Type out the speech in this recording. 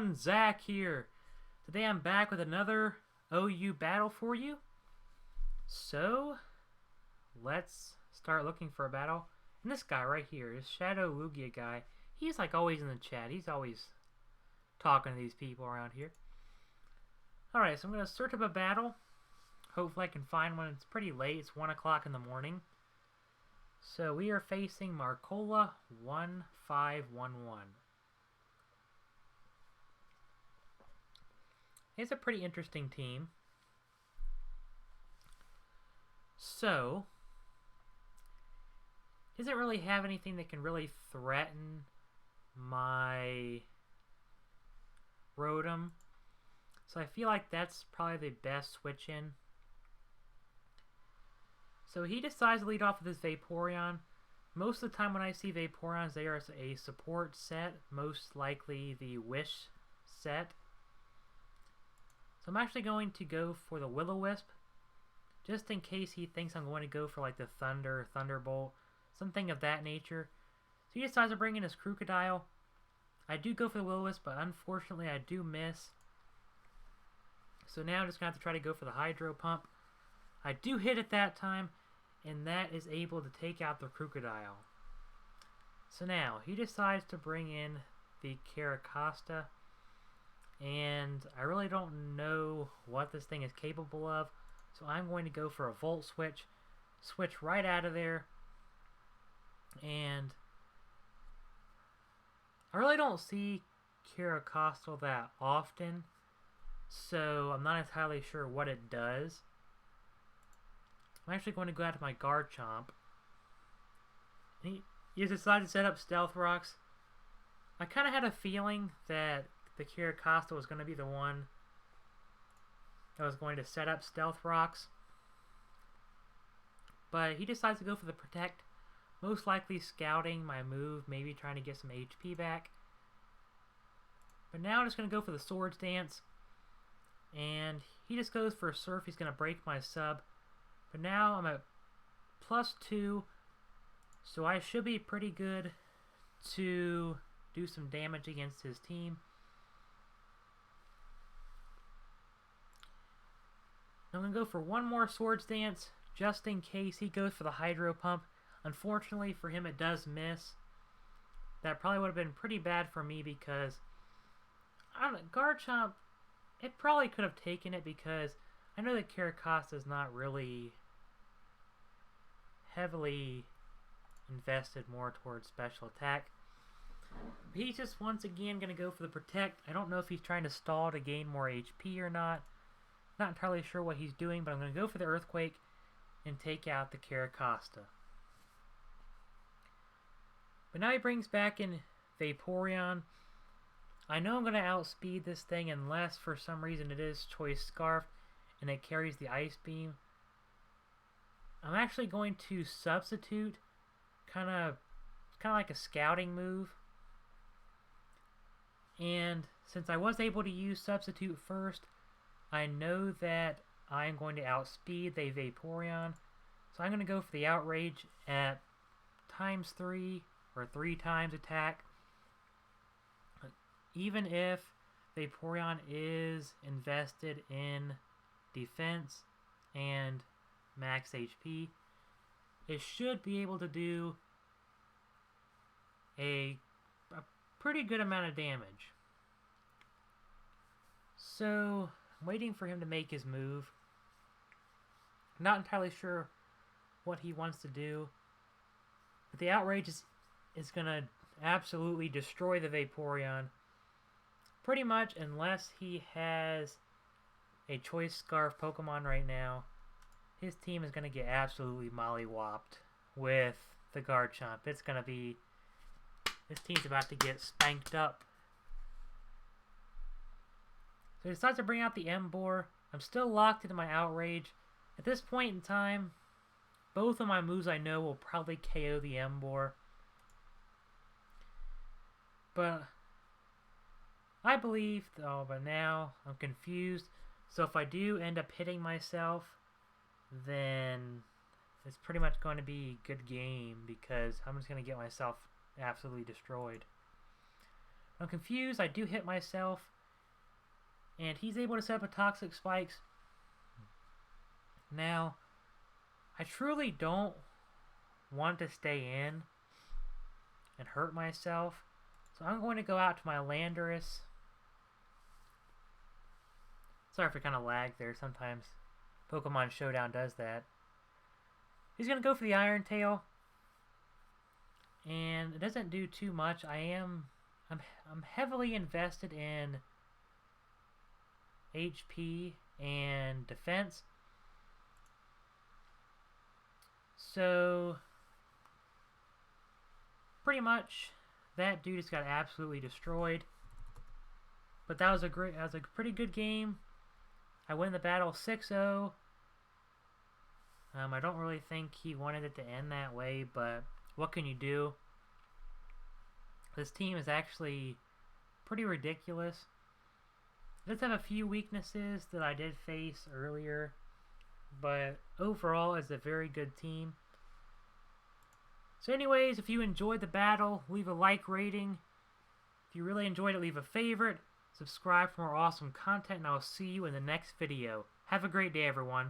everyone, Zach here. Today I'm back with another OU battle for you. So, let's start looking for a battle. And this guy right here, this Shadow Lugia guy, he's like always in the chat. He's always talking to these people around here. Alright, so I'm going to search up a battle. Hopefully I can find one. It's pretty late. It's 1 o'clock in the morning. So we are facing Marcola 1511. It's a pretty interesting team. So, doesn't really have anything that can really threaten my Rotom. So I feel like that's probably the best switch in. So he decides to lead off with his Vaporeon. Most of the time when I see Vaporeons, they are a support set, most likely the Wish set. So I'm actually going to go for the Will-O-Wisp, just in case he thinks I'm going to go for like the Thunder, Thunderbolt, something of that nature. So he decides to bring in his Crocodile. I do go for the Will-O-Wisp, but unfortunately I do miss. So now I'm just going to have to try to go for the Hydro Pump. I do hit it that time, and that is able to take out the Crocodile. So now, he decides to bring in the Caracosta, and I really don't know what this thing is capable of, so I'm going to go for a Volt Switch, switch right out of there, and I really don't see Caracosta that often, so I'm not entirely sure what it does. I'm actually going to go out to my Garchomp. He decided to set up Stealth Rocks. I kind of had a feeling that the Caracosta was going to be the one that was going to set up Stealth Rocks. But he decides to go for the Protect. Most likely scouting my move, maybe trying to get some HP back. But now I'm just going to go for the Swords Dance. And he just goes for a Surf. He's going to break my sub. But now I'm at +2, so I should be pretty good to do some damage against his team. I'm going to go for one more Swords Dance, just in case he goes for the Hydro Pump. Unfortunately for him, it does miss. That probably would have been pretty bad for me because, I don't know, Garchomp, it probably could have taken it because I know that Caracosta is not really heavily invested more towards special attack. But he's just once again going to go for the Protect. I don't know if he's trying to stall to gain more HP or not. Not entirely sure what he's doing, but I'm going to go for the Earthquake and take out the Caracosta. But now he brings back in Vaporeon. I know I'm going to outspeed this thing unless for some reason it is Choice Scarf and it carries the Ice Beam. I'm actually going to substitute, kind of like a scouting move. And since I was able to use substitute first, I know that I'm going to outspeed the Vaporeon. So I'm going to go for the Outrage at ×3 or 3 times attack. Even if Vaporeon is invested in defense and max HP, it should be able to do a pretty good amount of damage. So, I'm waiting for him to make his move. Not entirely sure what he wants to do, but the Outrage is going to absolutely destroy the Vaporeon. Pretty much, unless he has a Choice Scarf Pokemon right now, his team is going to get absolutely mollywopped with the Garchomp. It's going to be... This team's about to get spanked up. So he decides to bring out the Emboar. I'm still locked into my Outrage. At this point in time, both of my moves I know will probably KO the Emboar. But I believe... Oh, but now I'm confused. So if I do end up hitting myself, then it's pretty much going to be a good game because I'm just going to get myself absolutely destroyed. I'm confused. I do hit myself. And he's able to set up a Toxic Spikes. Now, I truly don't want to stay in and hurt myself. So I'm going to go out to my Landorus. Sorry for kind of lag there. Sometimes Pokemon Showdown does that. He's going to go for the Iron Tail. And it doesn't do too much. I'm heavily invested in HP and defense. So pretty much that dude just got absolutely destroyed. But that was a pretty good game. I win the battle 6-0. I don't really think he wanted it to end that way, but what can you do? This team is actually pretty ridiculous. It does have a few weaknesses that I did face earlier, but overall it's a very good team. So anyways, if you enjoyed the battle, leave a like rating. If you really enjoyed it, leave a favorite. Subscribe for more awesome content, and I will see you in the next video. Have a great day, everyone.